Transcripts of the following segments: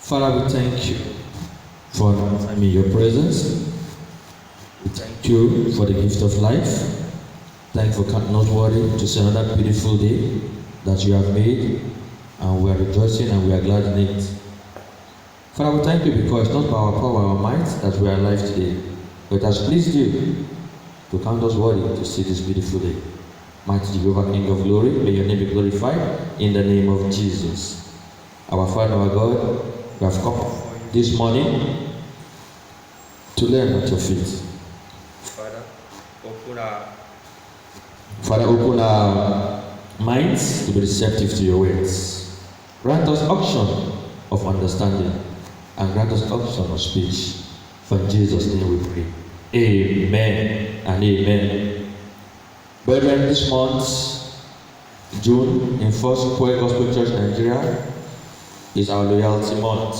Father, we thank you for another time in your presence. We thank you for the gift of life. Thank you for counting us worthy to see another beautiful day that you have made, and we are rejoicing and we are glad in it. Father, we thank you because it's not by our power or our might that we are alive today, but it has pleased you to count us worthy to see this beautiful day. Mighty Jehovah, King of glory, may your name be glorified in the name of Jesus. Our Father, our God, we have come this morning to learn at your feet. Father, open our minds to be receptive to your words. Grant us unction of understanding and grant us unction of speech. For in Jesus' name we pray. Amen and amen. Brethren, this month, June, in First Poet Gospel Church Nigeria, is our loyalty month.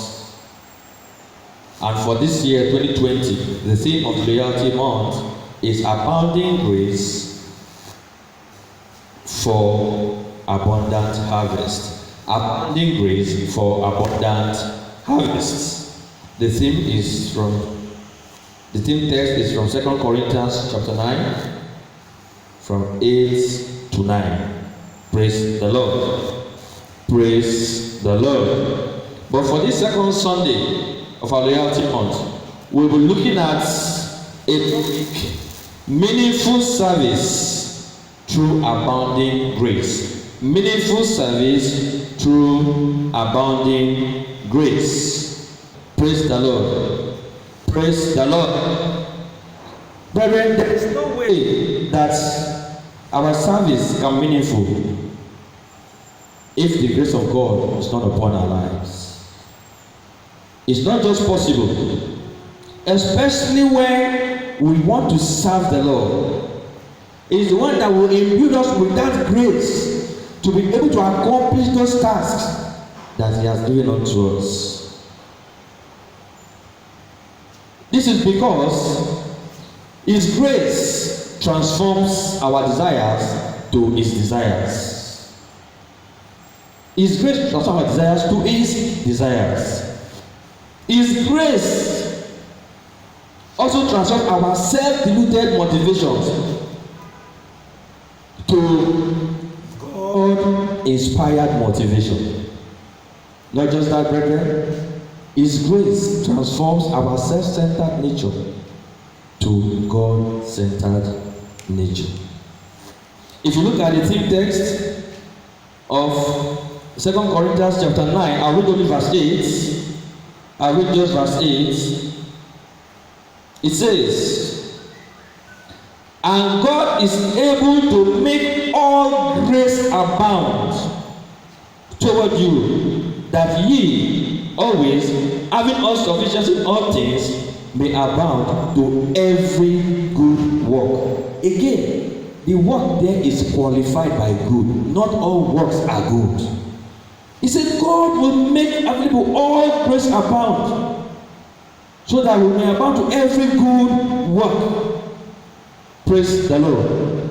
And for this year, 2020, the theme of loyalty month is Abounding Grace for Abundant Harvest. Abounding Grace for Abundant Harvest. The theme text is from 2 Corinthians chapter 9, from 8 to 9. Praise the Lord. Praise the Lord. But for this second Sunday of our loyalty month, we'll be looking at a topic: meaningful service through abounding grace. Meaningful service through abounding grace. Praise the Lord. Praise the Lord. Brethren, there is no way that our service can be meaningful if the grace of God is not upon our lives. It's not just possible, especially when we want to serve the Lord. It is the one that will imbue us with that grace to be able to accomplish those tasks that He has given unto us. This is because His grace transforms our desires to His desires. His grace transforms our desires to His desires. His grace also transforms our self-deluded motivations to God-inspired motivation. Not just that, brethren. His grace transforms our self-centered nature to God-centered nature. If you look at the theme text of 2 Corinthians chapter 9, I'll read only verse 8. I'll read just verse 8. It says, "And God is able to make all grace abound toward you, that ye always, having all sufficiency in all things, may abound to every good work." Again, the work there is qualified by good. Not all works are good. He said God will make available all grace abound, so that we may abound to every good work. Praise the Lord.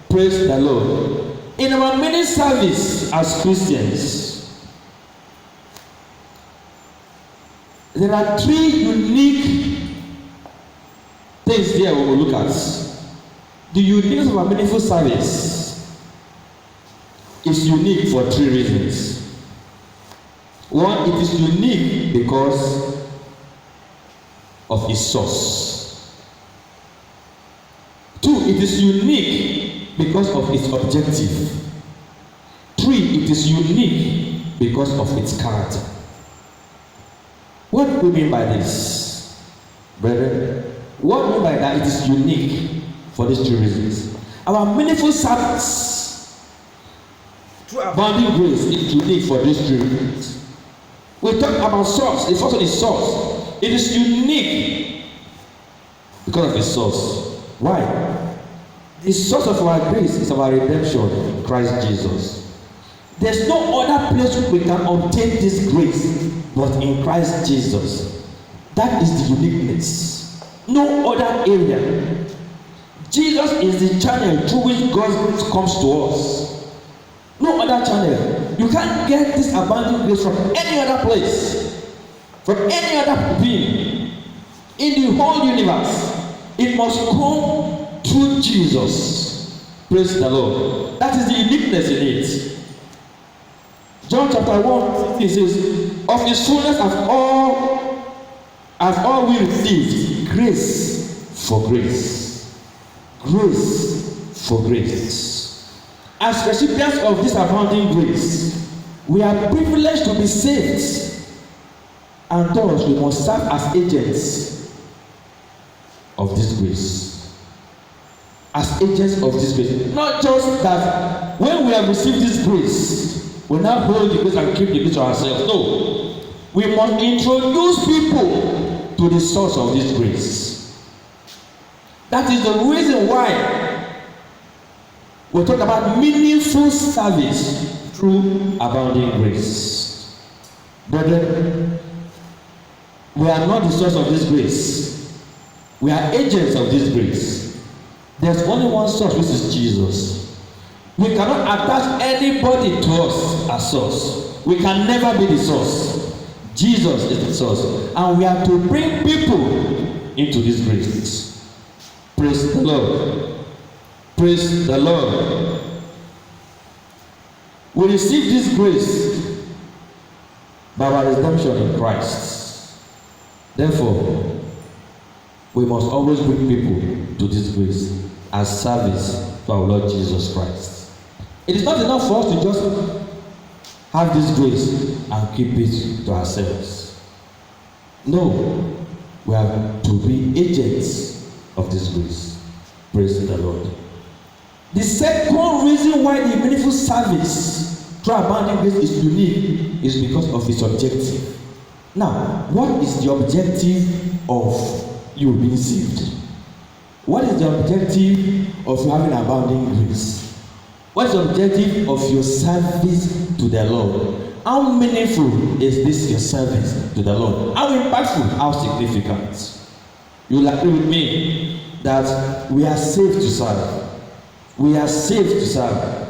Praise the Lord. In our many service as Christians, there are three unique things there we will look at. The uniqueness of our meaningful service is unique for three reasons. One, it is unique because of its source. Two, it is unique because of its objective. Three, it is unique because of its character. What do we mean by this, brethren? What do we mean by that? It is unique for these three reasons. Our meaningful service through abounding grace is unique for these three reasons. We talk about source. The first one is source. It is unique because of its source. Why? The source of our grace is our redemption in Christ Jesus. There's no other place we can obtain this grace but in Christ Jesus. That is the uniqueness. No other area. Jesus is the channel through which God comes to us. No other channel. You can't get this abundant grace from any other place. from any other being in the whole universe. It must come through Jesus. Praise the Lord. That is the uniqueness in it. John chapter 1, it says, of his fullness have all we received grace for grace. Grace for grace. As recipients of this abounding grace, we are privileged to be saved, and thus we must serve as agents of this grace. As agents of this grace. Not just that when we have received this grace, we now hold the grace and keep the grace to ourselves. No. We must introduce people to the source of this grace. That is the reason why we talk about meaningful service through abounding grace. Brethren, we are not the source of this grace. We are agents of this grace. There's only one source, which is Jesus. We cannot attach anybody to us as source. We can never be the source. Jesus is the source. And we are to bring people into this grace. Praise the Lord. Praise the Lord. We receive this grace by our redemption in Christ. Therefore, we must always bring people to this grace as service to our Lord Jesus Christ. It is not enough for us to just have this grace and keep it to ourselves. No, we are to be agents of this grace. Praise the Lord. The second reason why the meaningful service through abounding grace is unique is because of its objective. Now, what is the objective of you being saved? What is the objective of you having abounding grace? What is the objective of your service to the Lord? How meaningful is this your service to the Lord? How impactful? How significant? You will agree with me that we are saved to serve. We are saved to serve.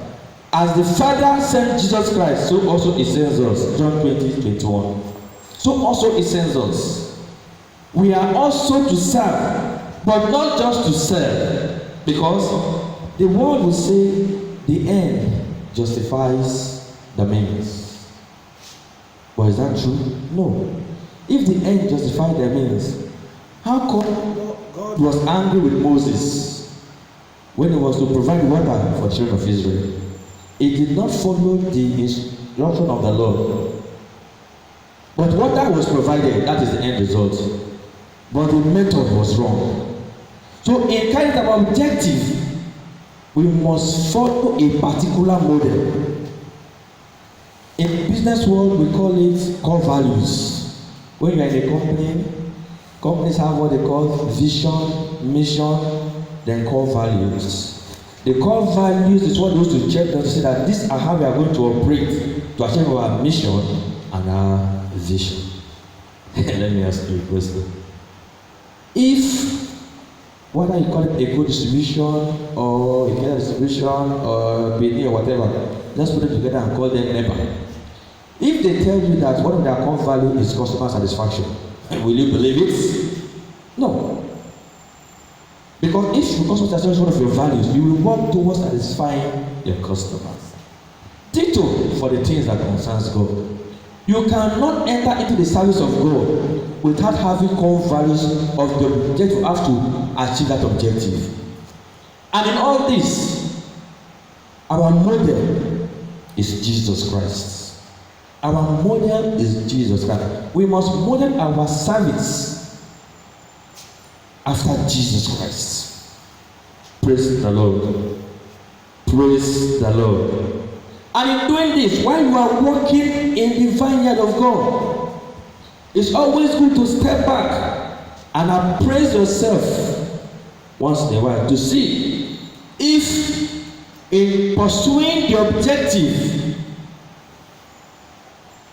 As the Father sent Jesus Christ, so also He sends us. John 20:21. So also He sends us. We are also to serve, but not just to serve, because the world will say the end justifies the means. But is that true? No. If the end justifies the means, how come God was angry with Moses when he was to provide water for the children of Israel? He did not follow the instruction of the Lord. But water was provided, that is the end result. But the method was wrong. So in kind of objective, we must follow a particular model. In the business world, we call it core values. When you are in a company, companies have what they call vision, mission, then core values. The core values is what goes to check to say that these are how we are going to operate to achieve our mission and our vision. Let me ask you a question. If whether you call it a good distribution or a care distribution or BD or whatever, let's put them together and call them NEPA. If they tell you that one of their core value is customer satisfaction, will you believe it? No. Because if your customer satisfaction is one of your values, you will work towards satisfying your customers. Ditto for the things that concerns God. You cannot enter into the service of God without having core values of the objective. You have to achieve that objective. And in all this, our model is Jesus Christ. Our model is Jesus Christ. We must model our service after Jesus Christ. Praise the Lord. Praise the Lord. And in doing this, while you are working in the vineyard of God, it's always good to step back and appraise yourself once in a while to see if in pursuing the objective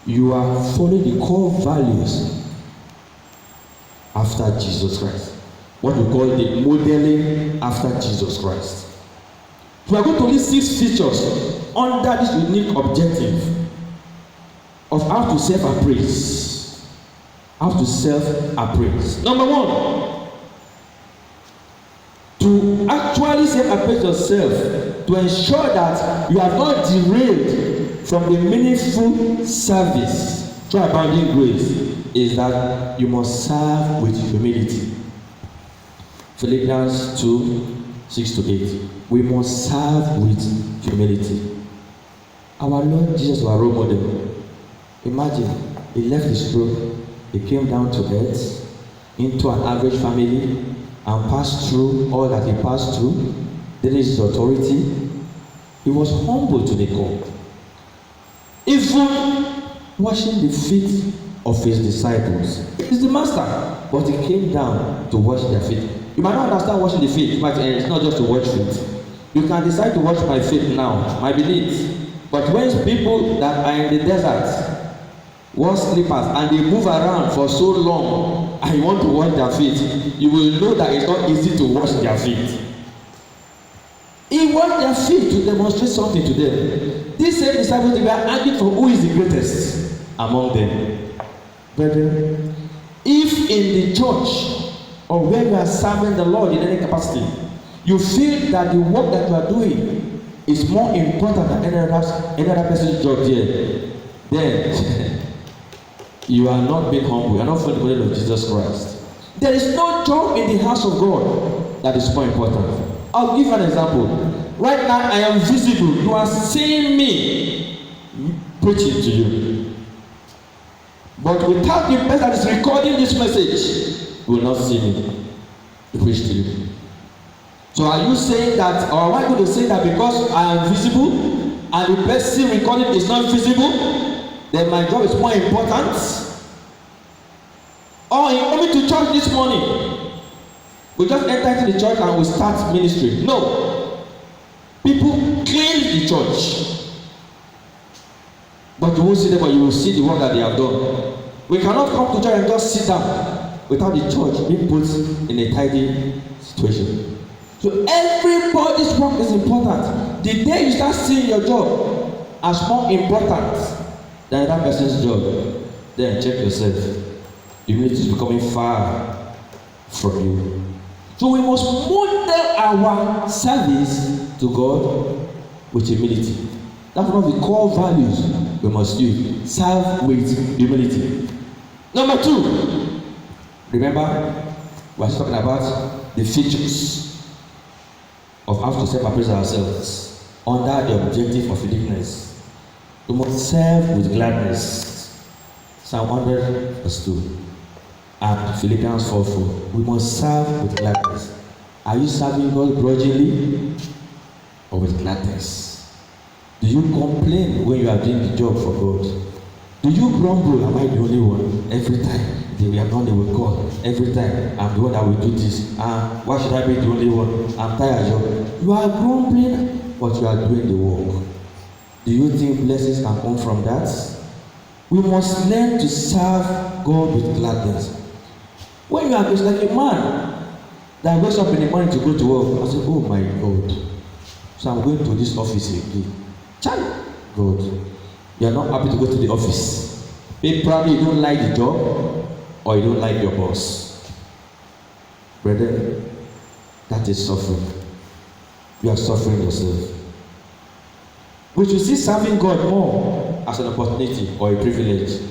you are following the core values after Jesus Christ. What we call the modeling after Jesus Christ. We are going to list 6 features under this unique objective of how to self-appraise. have to self-appraise. Number one, to actually self-appraise yourself, to ensure that you have not derailed from the meaningful service through abounding grace, is that you must serve with humility. Philippians 2:6-8. We must serve with humility. Our Lord Jesus was a role model. Imagine, he left his throne, he came down to earth, into an average family, and passed through all that he passed through. Then his authority. He was humble to the core. Even washing the feet of his disciples. He's the master, but he came down to wash their feet. You might not understand washing the feet, but it's not just to wash feet. You can decide to wash my feet now, my belief. But when people that are in the desert wear slippers and they move around for so long and you want to wash their feet, you will know that it's not easy to wash their feet. He washed their feet to demonstrate something to them. These same disciples, they were arguing for who is the greatest among them. Brethren, if in the church or where you are serving the Lord in any capacity, you feel that the work that you are doing is more important than any other person's job there, then you are not being humble. You are not following the model of Jesus Christ. There is no job in the house of God that is more important. I'll give an example. Right now, I am visible. You are seeing me preaching to you. But without the person that is recording this message, you will not see me preach to you. So are you saying that, or am I going to say that because I am visible and the person recording is not visible, then my job is more important? Or in coming to church this morning, we just enter into the church and we start ministry. No. People clean the church. But you won't see them, but you will see the work that they have done. We cannot come to church and just sit down without the church being put in a tidy situation. So everybody's work is important. The day you start seeing your job as more important than that person's job, then check yourself. Humility is becoming far from you. So we must model our service to God with humility. That's one of the core values we must use. Serve with humility. Number 2, remember, we are talking about the features of how to self-appraise ourselves under the objective of forgiveness. We must serve with gladness. Psalm 100 verse 2. And Philippians 4:4. We must serve with gladness. Are you serving God grudgingly or with gladness? Do you complain when you are doing the job for God? Do you grumble, am I the only one? Every time we have done the will God. Every time I'm the one that will do this. Why should I be the only one? I'm tired. You are grumbling, but you are doing the work. Do you think blessings can come from that? We must learn to serve God with gladness. When you are just like a man that wakes up in the morning to go to work, I say, oh my God. So I'm going to this office again. Child, God, you are not happy to go to the office. Maybe probably you don't like the job or you don't like your boss. Brother, that is suffering. You are suffering yourself. We should see serving God more as an opportunity or a privilege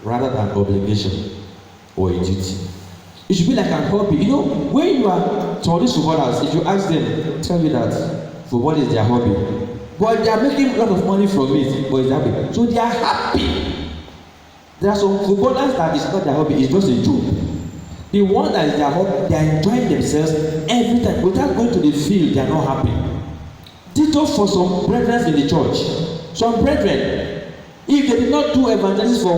rather than obligation or a duty. It should be like an hobby. You know, when you are to all these footballers, if you ask them, tell me that football is their hobby. But they are making a lot of money from it, but it's their hobby. So they are happy. There are some footballers that is not their hobby, it's just a joke. The one that is their hobby, they are enjoying themselves every time. Without going to the field, they are not happy. Ditto for some brethren in the church. Some brethren, if they did not do evangelism for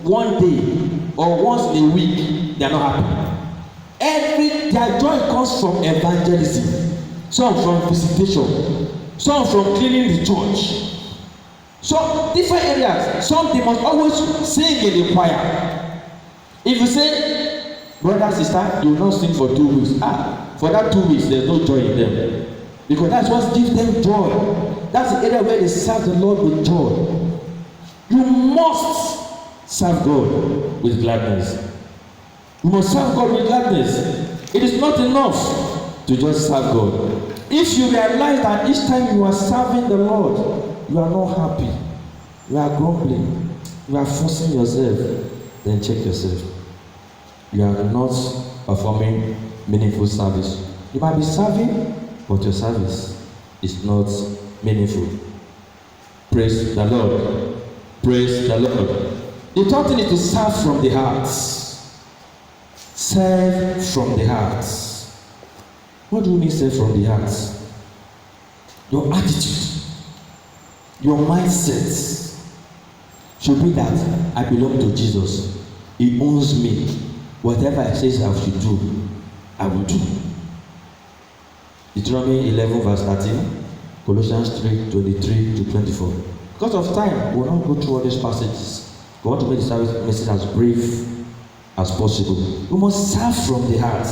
one day or once in a week, they are not happy. Their joy comes from evangelism, some from visitation, some from cleaning the church. So different areas. Some they must always sing in the choir. If you say, brother, sister, you will not sing for 2 weeks. For that 2 weeks, there's no joy in them. Because that's what gives them joy. That's the area where they serve the Lord with joy. You must serve God with gladness. We must serve God with gladness. It is not enough to just serve God. If you realize that each time you are serving the Lord, you are not happy, you are grumbling, you are forcing yourself, then check yourself. You are not performing meaningful service. You might be serving, but your service is not meaningful. Praise the Lord. Praise the Lord. The third thing is to serve from the heart. Serve from the heart. What do you mean serve from the heart? Your attitude, your mindset should be that I belong to Jesus. He owns me. Whatever I say I should do, I will do. Deuteronomy 11 verse 13, Colossians 3, 23 to 24. Because of time, we will not go through all these passages. We want to make the service message as brief as possible. We must serve from the heart.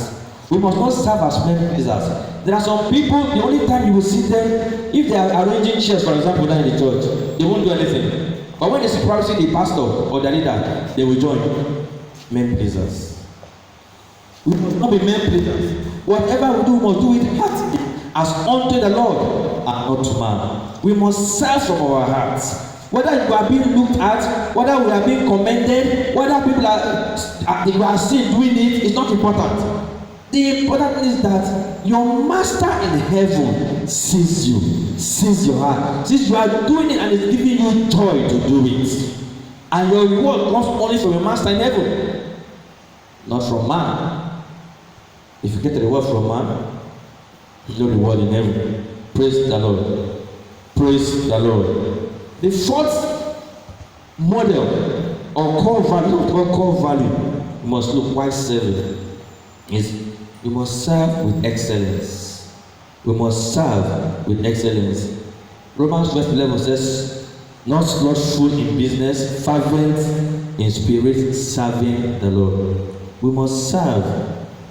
We must not serve as men pleasers. There are some people, the only time you will see them, if they are arranging chairs, for example, down in the church, they won't do anything. But when they see probably the pastor or the leader, they will join. Men pleasers. We must not be men pleasers. Whatever we do, we must do it heartily, as unto the Lord and not to man. We must serve from our hearts. Whether you are being looked at, whether we are being commended, whether people are still doing it, is not important. The important thing is that your master in heaven sees you, sees your heart, sees you are doing it and is giving you joy to do it. And your reward comes only from your master in heaven, not from man. If you get the reward from man, there's no reward in heaven. Praise the Lord. Praise the Lord. The fourth model or core value you must look while serving is we must serve with excellence. We must serve with excellence. Romans 12:11 says, not slothful in business, fervent in spirit, serving the Lord. We must serve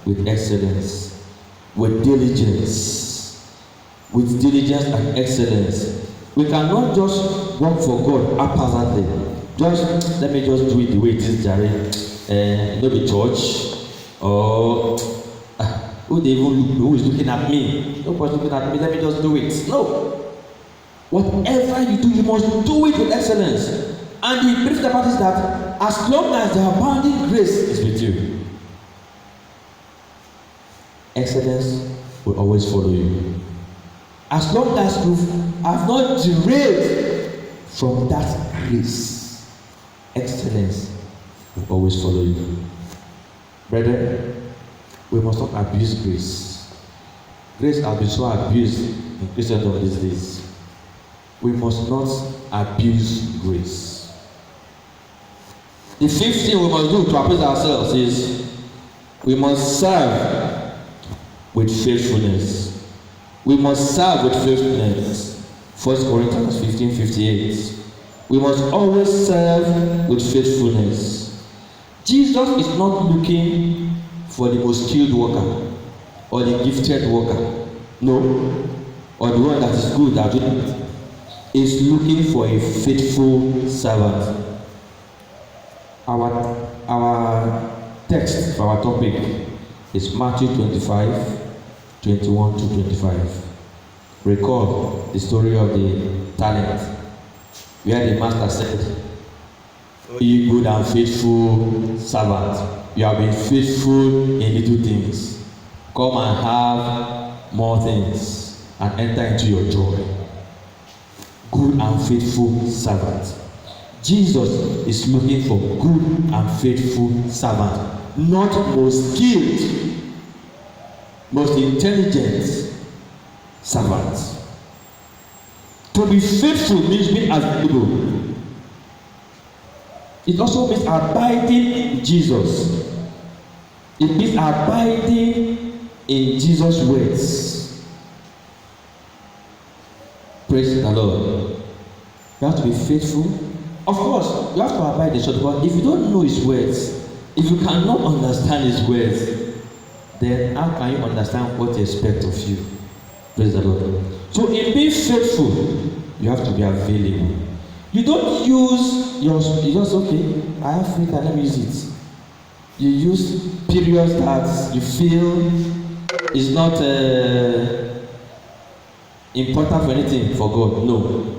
with excellence, with diligence and excellence. We cannot just work for God haphazardly. Just let me just do it the way it is, Jerry. No be church or who is looking at me? Nobody's looking at me. Let me just do it. No. Whatever you do, you must do it with excellence. And the beautiful part is that as long as the abounding grace is with you, excellence will always follow you. As long as you have not derailed from that grace, excellence will always follow you. Brethren, we must not abuse grace. Grace has been so abused in Christendom these days. We must not abuse grace. The fifth thing we must do to appraise ourselves is we must serve with faithfulness. We must serve with faithfulness. 1 Corinthians 15:58. We must always serve with faithfulness. Jesus is not looking for the most skilled worker or the gifted worker. No. Or the one that is good at doing it. Is looking for a faithful servant. Our text for our topic is Matthew 25:21 to 25. Recall the story of the talent, where the master said, "O ye good and faithful servant, you have been faithful in little things. Come and have more things and enter into your joy." Good and faithful servant. Jesus is looking for good and faithful servant, not most skilled, most intelligent servant. To be faithful means being available. It also means abiding in Jesus. It means abiding in Jesus' words. Praise the Lord. You have to be faithful. Of course, you have to abide in His word. But if you don't know His words, if you cannot understand His words, then how can you understand what He expects of you? Praise the Lord. So in being faithful, you have to be available. You don't use you just okay, I have free time, let me use it. You use periods that you feel is not important for anything for God. No.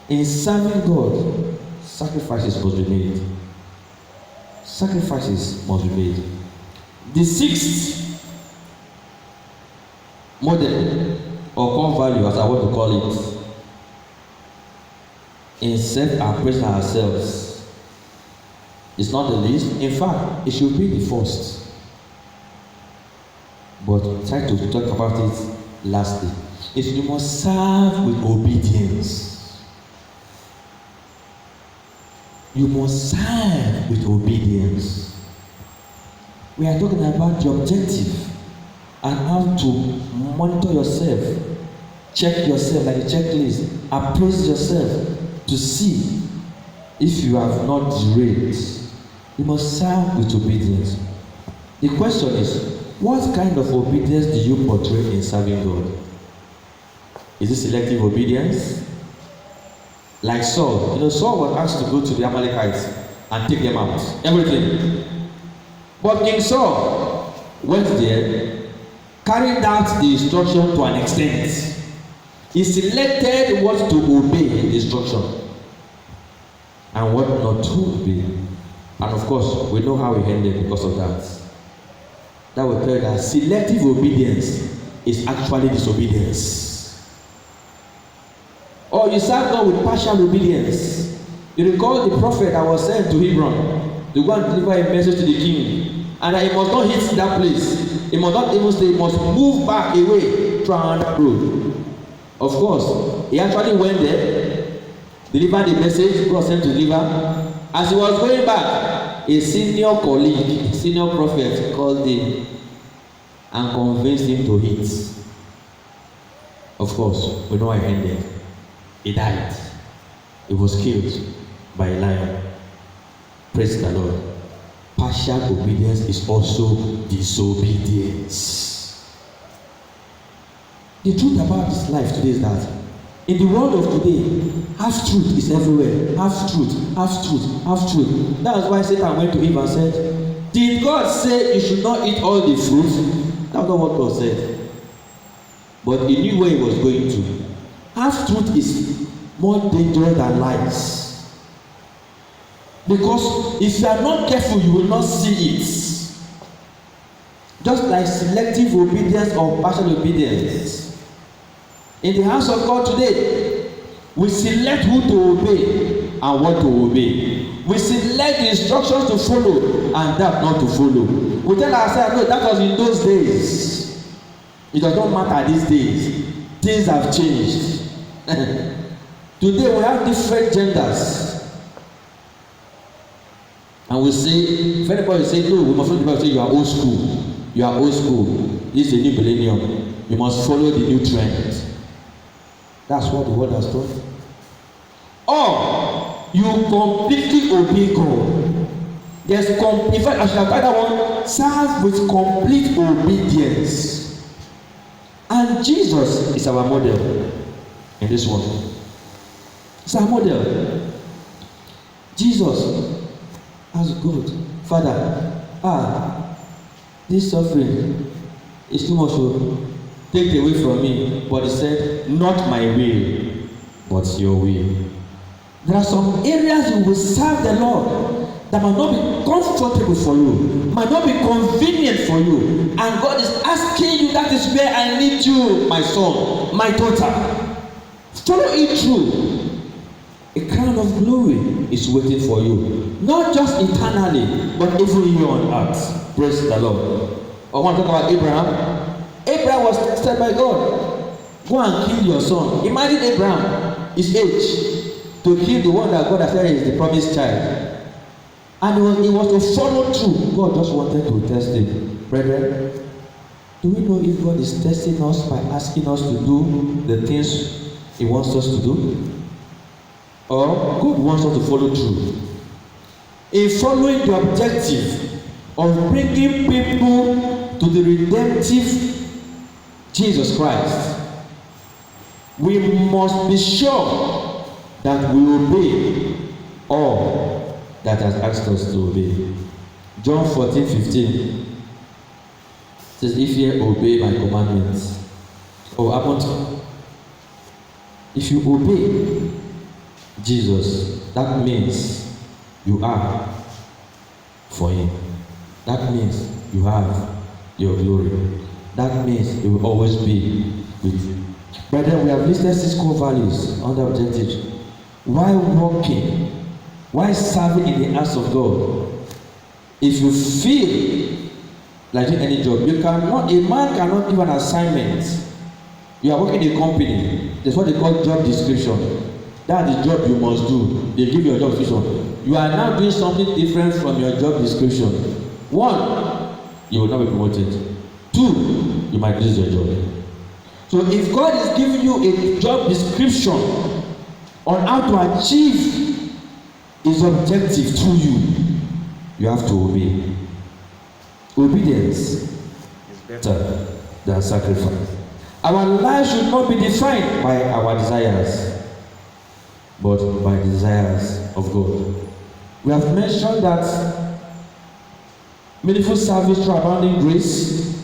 In serving God, sacrifices must be made. Sacrifices must be made. The sixth model or core value, as I want to call it, in self-appraising ourselves, is not the least. In fact, it should be the first. But try to talk about it lastly. Is you must serve with obedience. You must serve with obedience. We are talking about the objective and how to monitor yourself, check yourself like a checklist, appraise yourself to see if you have not derailed. You must serve with obedience. The question is, what kind of obedience do you portray in serving God? Is it selective obedience? Like Saul. You know, Saul was asked to go to the Amalekites and take them out. Everything. But King Saul went there, carried out the instruction to an extent. He selected what to obey in the instruction and what not to obey. And of course, we know how he ended because of that. That will tell you that selective obedience is actually disobedience. Or you serve God with partial obedience. You recall the prophet that was sent to Hebron to go and deliver a message to the king, and that he must not hit that place. He must not even stay. He must move back away to another road. Of course, he actually went there, delivered the message God sent to deliver. As he was going back, a senior colleague, a senior prophet called him and convinced him to hit. Of course, we know how it ended. He died. He was killed by a lion. Praise the Lord. Partial obedience is also disobedience. The truth about this life today is that in the world of today, half truth is everywhere. Half truth, half truth, half truth. That's why Satan went to Eve and said, "Did God say you should not eat all the fruit?" That's not what God said. But he knew where he was going to. Half truth is more dangerous than lies. Because if you are not careful, you will not see it. Just like selective obedience or partial obedience. In the house of God today, we select who to obey and what to obey. We select the instructions to follow and that not to follow. We tell ourselves, no, that was in those days. It does not matter these days. Things have changed. Today we have different genders. And we say, if anybody say, no, we must not say you are old school. You are old school. This is a new millennium. You must follow the new trend. That's what the word has taught. Or you completely obey God. There's in fact, I should have tried that one. Serve with complete obedience. And Jesus is our model in this one. It's our model. Jesus, as God, Father, this suffering is too much. Take it away from me. But he said, not my will, but your will. There are some areas you will serve the Lord that might not be comfortable for you, might not be convenient for you. And God is asking you, that is where I need you, my son, my daughter. Follow it through. A crown of glory is waiting for you. Not just eternally, but even here on earth. Praise the Lord. I want to talk about Abraham. Abraham was tested by God. Go and kill your son. Imagine Abraham, his age, to kill the one that God has said is the promised child. And he was to follow through. God just wanted to test him. Brethren, do we know if God is testing us by asking us to do the things he wants us to do? Or God wants us to follow through? In following the objective of bringing people to the redemptive Jesus Christ, we must be sure that we obey all that has asked us to obey. John 14:15 says, if ye obey my commandments, what happens? If you obey Jesus, that means you are for him. That means you have your glory. That means you will always be with you. Brethren, we have listed 6 core values under objectives. Why walking? Why serving in the house of God? If you feel like doing any job, you cannot, a man cannot give an assignment. You are working in a company. That's what they call job description. That's the job you must do. They give you a job description. You are now doing something different from your job description. 1, you will not be promoted. 2, you might lose your job. So if God is giving you a job description on how to achieve his objective through you, you have to obey. Obedience is better than sacrifice. Our life should not be defined by our desires, but by the desires of God. We have mentioned that meaningful service through abounding grace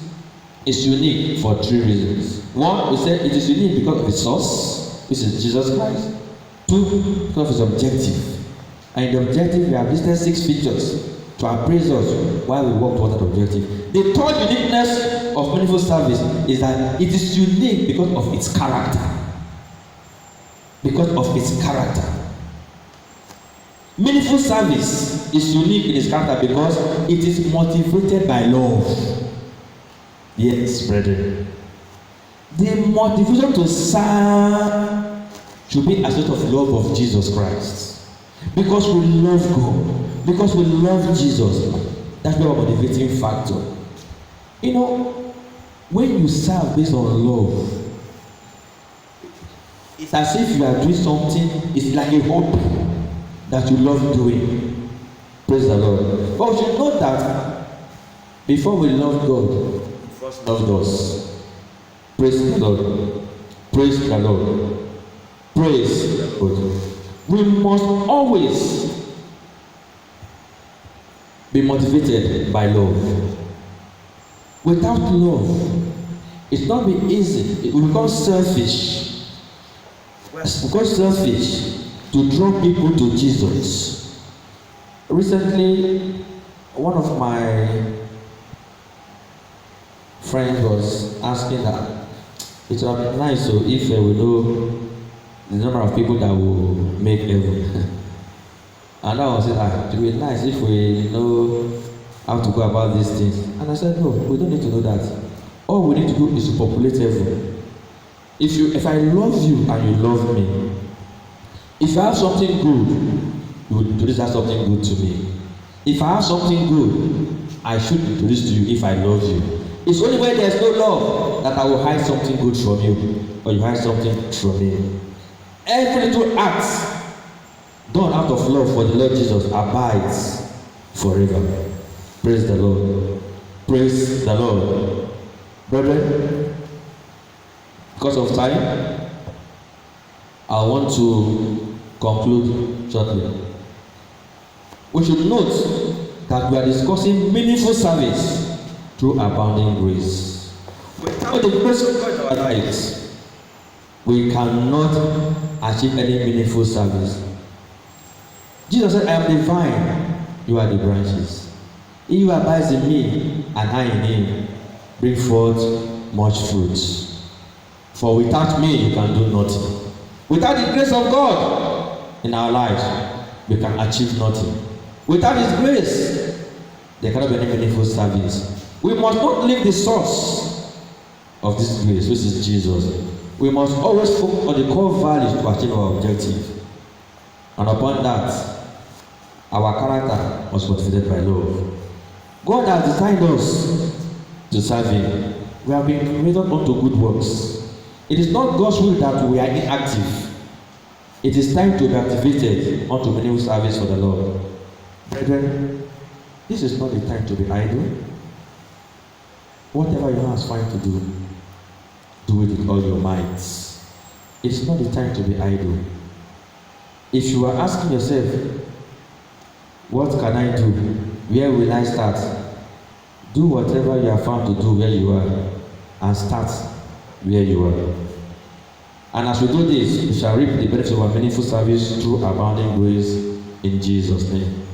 is unique for 3 reasons. 1, we said it is unique because of its source, which is Jesus Christ. 2, because of its objective. And in the objective, we have listed 6 features to appraise us while we work toward that objective. The third uniqueness of meaningful service is that it is unique because of its character. Because of its character. Meaningful service is unique in its character because it is motivated by love. Yes, brethren. The motivation to serve should be a sort of love of Jesus Christ. Because we love God. Because we love Jesus. That's our motivating factor. You know, when you serve based on love, it's as if you are doing something, it's like a hobby that you love doing. Praise the Lord. But we should know that before we love God, He first loved us. Praise the Lord. Praise the Lord. Praise the Lord. We must always be motivated by love. Without love, it's not be easy. It will become selfish. It's because selfish to draw people to Jesus. Recently, one of my friends was asking that it would be nice so if we know the number of people that will make heaven. And I was saying, it would be nice if we know how to go about these things. And I said, no, we don't need to know that. All we need to do is to populate heaven. If I love you and you love me, if I have something good, you will introduce that something good to me. If I have something good, I should introduce to you if I love you. It's only when there's no love that I will hide something good from you, or you hide something from me. Every little act done out of love for the Lord Jesus abides forever. Praise the Lord. Praise the Lord. Brethren, because of time, I want to conclude shortly. We should note that we are discussing meaningful service through abounding grace. Without the grace of God in our lives, we cannot achieve any meaningful service. Jesus said, I am the vine, you are the branches. He who abides in me and I in him bring forth much fruit. For without me you can do nothing. Without the grace of God in our lives, we can achieve nothing. Without his grace, there cannot be any meaningful service. We must not leave the source of this grace, which is Jesus. We must always focus on the core values to achieve our objective. And upon that, our character must be motivated by love. God has designed us to serve him. We have been created unto good works. It is not God's will that we are inactive. It is time to be activated unto meaningful service for the Lord. Brethren, this is not the time to be idle. Whatever you know is fine to do, do it with all your might. It's not the time to be idle. If you are asking yourself, What can I do? Where will I start? Do whatever you are found to do where you are, and start where you are. And as we do this, we shall reap the benefits of our meaningful service through abounding grace in Jesus' name.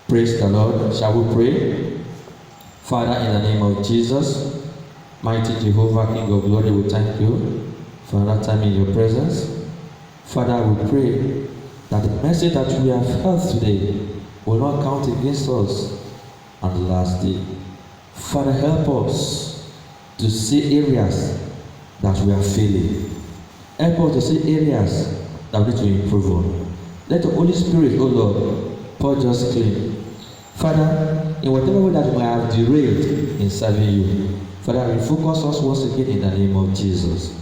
Praise the Lord. Shall we pray? Father, in the name of Jesus, mighty Jehovah, King of glory, we thank you for another time in your presence. Father, we pray that the message that we have heard today will not count against us on the last day. Father, help us to see areas that we are failing. Help us to see areas that we need to improve on. Let the Holy Spirit, O Lord, purge us clean. Father, in whatever way that we have derailed in serving you, Father, refocus us once again in the name of Jesus.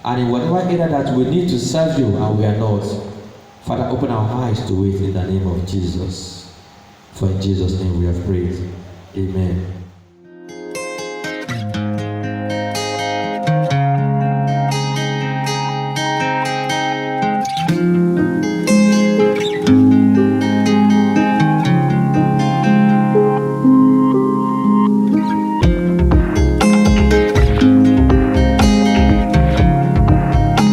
And in whatever area that we need to serve you and we are not, Father, open our eyes to it in the name of Jesus. For in Jesus' name we have prayed. Amen.